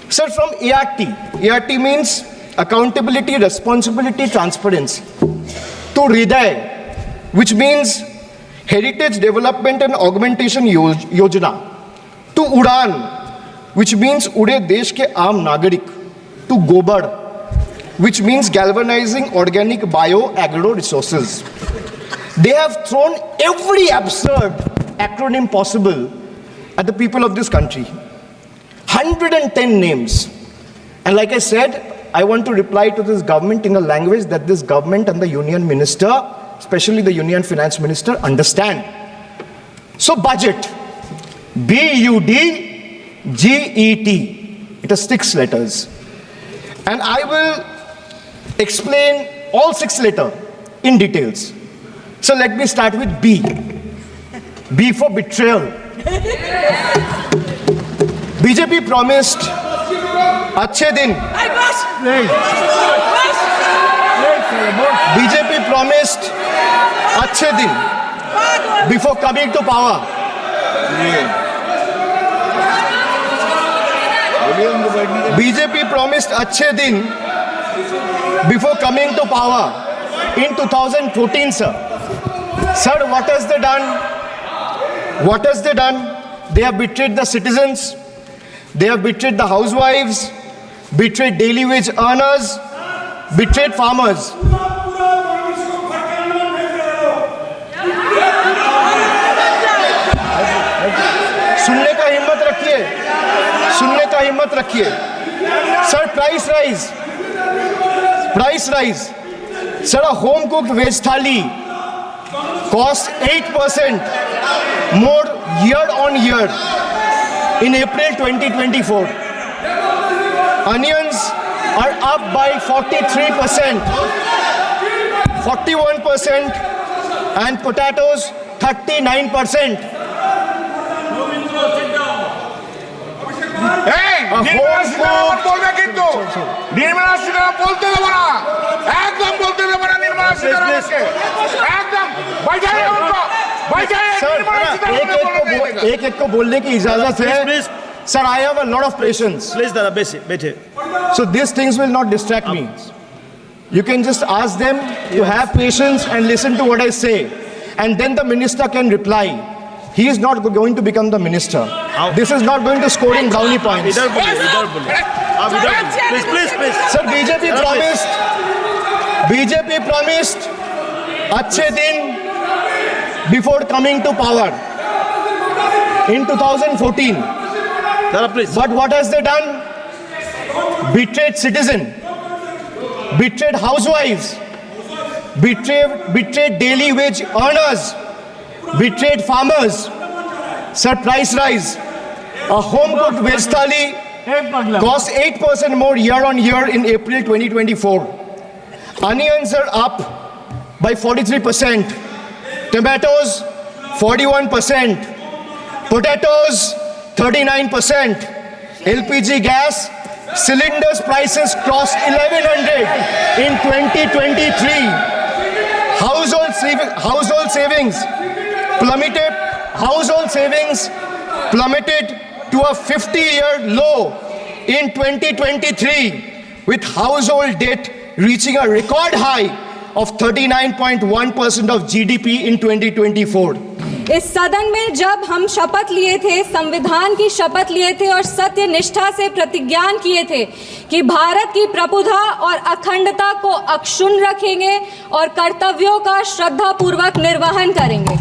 Sir, from ART. ART means accountability, responsibility, transparency. To Hriday, which means Heritage Development and Augmentation Yojana. To Udan, which means Ude Desh ke Aam Nagarik. To Gobar, which means galvanizing organic bio-agro resources. They have thrown every absurd acronym possible at the people of this country. 110 names. And like I said, I want to reply to this government in a language that this government and the union minister, especially the union finance minister, understand. So budget, B-U-D-G-E-T. It has 6 letters. And I will explain all 6 letters in details. So let me start with B. B for betrayal. BJP promised अच्छे दिन. BJP promised अच्छे दिन before coming to power. BJP promised अच्छे दिन before coming to power in 2014, sir. Sir, what has they done? What has they done? They have betrayed the citizens. They have betrayed the housewives, betrayed daily wage earners, betrayed farmers. सुनने का हिम्मत रखिए, सुनने का हिम्मत रखिए. Sir, price rise. Price rise. Sir, a home cooked veg thali costs 8% more year on year in April 2024. Onions are up by 43%, 41%, and potatoes 39%. एक को बोलने की इजाजत है. Sir, I have a lot of patience. Please, Dada, बैठे. So these things will not distract me. You can just ask them to have patience and listen to what I say. And then the minister can reply. He is not going to become the minister. This is not going to score in brownie points. Please. Sir, BJP promised अच्छे दिन before coming to power in 2014. Dada, please. But what has they done? Betrayed citizen, betrayed housewives, betrayed daily wage earners, betrayed farmers. Sir, price rise. A home-cooked veg thali costs 8% more year on year in April 2024. Onions are up by 43%. Tomatoes, 41%. Potatoes, 39%. LPG gas cylinders prices crossed 1100 in 2023. Household savings plummeted. Household savings plummeted to a 50-year low in 2023, with household debt reaching a record high of 39.1% of GDP in 2024. इस सदन में जब हम शपथ लिए थे, संविधान की शपथ लिए थे और सत्य निष्ठा से प्रतिज्ञान किए थे कि भारत की प्रभुता और अखंडता को अक्षुण्ण रखेंगे और कर्तव्यों का श्रद्धापूर्वक निर्वहन करेंगे,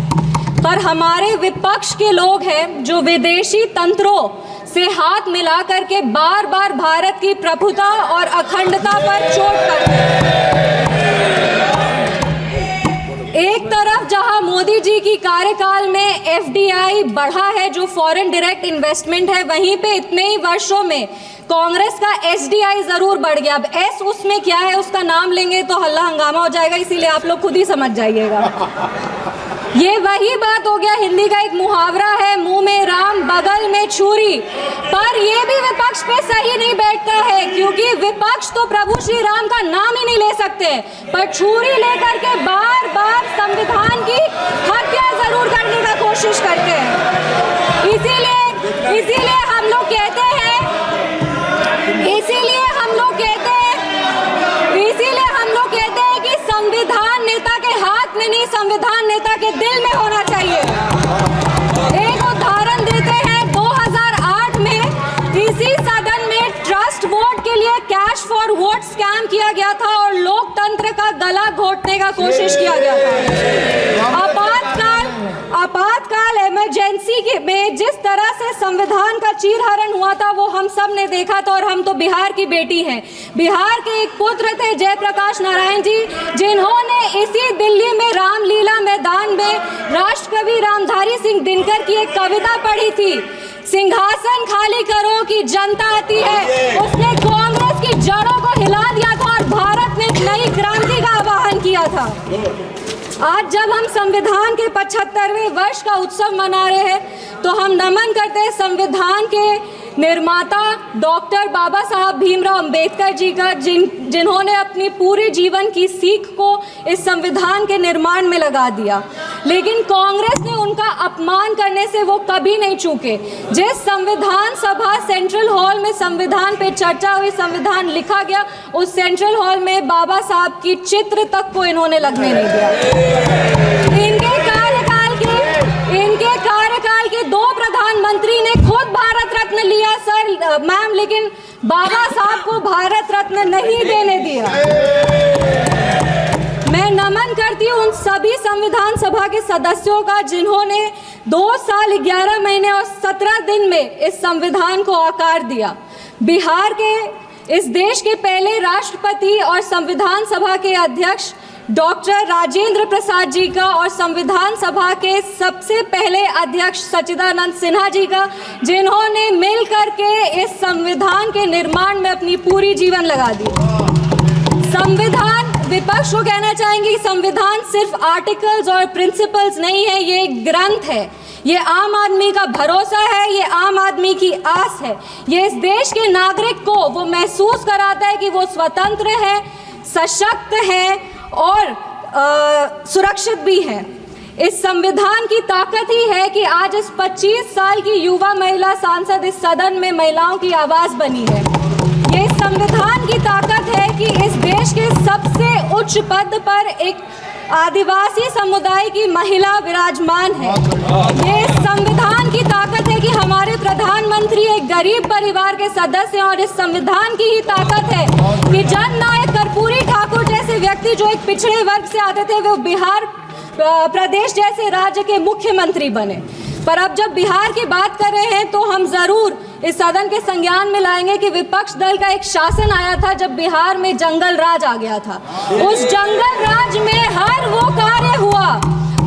पर हमारे विपक्ष के लोग हैं जो विदेशी तंत्रों से हाथ मिला करके बार बार भारत की प्रभुता और अखंडता पर चोट करते हैं। एक तरफ जहां मोदी जी की कार्यकाल में एफडीआई बढ़ा है, जो फॉरेन डायरेक्ट इन्वेस्टमेंट है, वहीं पे इतने ही वर्षों में कांग्रेस का एसडीआई जरूर बढ़ गया। अब एस उसमें क्या है, उसका नाम लेंगे तो हल्ला हंगामा हो जाएगा, इसीलिए आप लोग खुद ही समझ जाइएगा। ये वही बात हो गया, हिंदी का एक मुहावरा है, मुंह में राम बगल में छुरी, पर ये भी विपक्ष पे सही नहीं बैठता है, क्योंकि विपक्ष तो प्रभु श्री राम का नाम ही नहीं ले सकते, पर छुरी लेकर के बार बार संविधान की हत्या जरूर करने का कोशिश करते हैं। इसीलिए हम लोग कहते हैं इसीलिए हम लोग कहते हैं कि संविधान नेता के हाथ में नहीं, संविधान नेता के दिल में होना चाहिए। एक उदाहरण देते हैं, 2008 में इसी सदन में ट्रस्ट वोट के लिए कैश फॉर वोट स्कैम किया गया था और लोकतंत्र का गला घोटने का कोशिश किया गया था। आपातकाल इमरजेंसी में जिस तरह से संविधान का चीरहरण हुआ था वो हम सब ने देखा था। और हम तो बिहार की बेटी हैं। बिहार के एक पुत्र थे जयप्रकाश नारायण जी, जिन्होंने इसी दिल्ली में रामलीला मैदान में राष्ट्रकवि रामधारी सिंह दिनकर की एक कविता पढ़ी थी, सिंहासन खाली करो कि जनता आती है। उसने कांग्रेस की जड़ों को हिला दिया था और भारत में एक नई क्रांति का आह्वान किया था। आज जब हम संविधान के 75वें वर्ष का उत्सव मना रहे हैं तो हम नमन करते हैं संविधान के निर्माता डॉक्टर बाबा साहब भीमराव अंबेडकर जी का, जिन्होंने अपनी पूरे जीवन की सीख को इस संविधान के निर्माण में लगा दिया। लेकिन कांग्रेस ने उनका अपमान करने से वो कभी नहीं चूके। जिस संविधान सभा सेंट्रल हॉल में संविधान पे चर्चा हुई, संविधान लिखा गया, उस सेंट्रल हॉल में बाबा साहब की चित्र तक को इन्होंने लगने नहीं दिया। इनके कार्यकाल के 2 प्रधानमंत्री ने खुद भारत रत्न लिया सर मैम, लेकिन बाबा साहब को भारत रत्न नहीं देने दिया। मैं नमन करती हूँ उन सभी संविधान सभा के सदस्यों का जिन्होंने 2 साल 11 महीने और 17 दिन में इस संविधान को आकार दिया। बिहार के इस देश के पहले राष्ट्रपति और संविधान सभा के अध्यक्ष डॉक्टर राजेंद्र प्रसाद जी का और संविधान सभा के सबसे पहले अध्यक्ष सच्चिदानंद सिन्हा जी का, जिन्होंने मिल करके इस संविधान के निर्माण में अपनी पूरी जीवन लगा दी। संविधान, विपक्ष को कहना चाहेंगे, संविधान सिर्फ आर्टिकल्स और प्रिंसिपल्स नहीं है, ये एक ग्रंथ है। ये आम आदमी का भरोसा है, ये आम आदमी की आस है। ये इस देश के नागरिक को वो महसूस कराता है कि वो स्वतंत्र है, सशक्त है और सुरक्षित भी है। इस संविधान की ताकत ही है कि आज इस 25 साल की युवा महिला सांसद इस सदन में महिलाओं की आवाज बनी है। ये संविधान की ताकत है कि इस देश के सबसे उच्च पद पर एक आदिवासी समुदाय की महिला विराजमान है। ये संविधान की ताकत है कि हमारे प्रधानमंत्री एक गरीब परिवार के सदस्य हैं। और इस संविधान की ही ताकत है कि जननायक कर्पूरी ठाकुर जैसे व्यक्ति जो एक पिछड़े वर्ग से आते थे, वो बिहार प्रदेश जैसे राज्य के मुख्यमंत्री बने। पर अब जब बिहार की बात कर रहे हैं तो हम जरूर इस सदन के संज्ञान में लाएंगे कि विपक्ष दल का एक शासन आया था जब बिहार में जंगल राज आ गया था। उस जंगल राज में हर वो कार्य हुआ,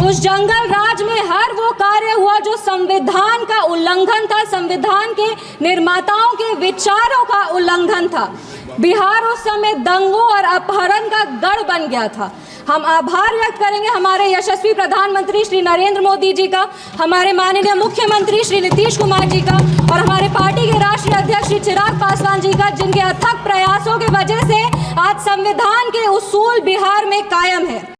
उस जंगल राज में हर वो कार्य हुआ जो संविधान का उल्लंघन था, संविधान के निर्माताओं के विचारों का उल्लंघन था। बिहार उस समय दंगों और अपहरण का गढ़ बन गया था। हम आभार व्यक्त करेंगे हमारे यशस्वी प्रधानमंत्री श्री नरेंद्र मोदी जी का, हमारे माननीय मुख्यमंत्री श्री नीतीश कुमार जी का और हमारे पार्टी के राष्ट्रीय अध्यक्ष श्री चिराग पासवान जी का, जिनके अथक प्रयासों की वजह से आज संविधान के उसूल बिहार में कायम है।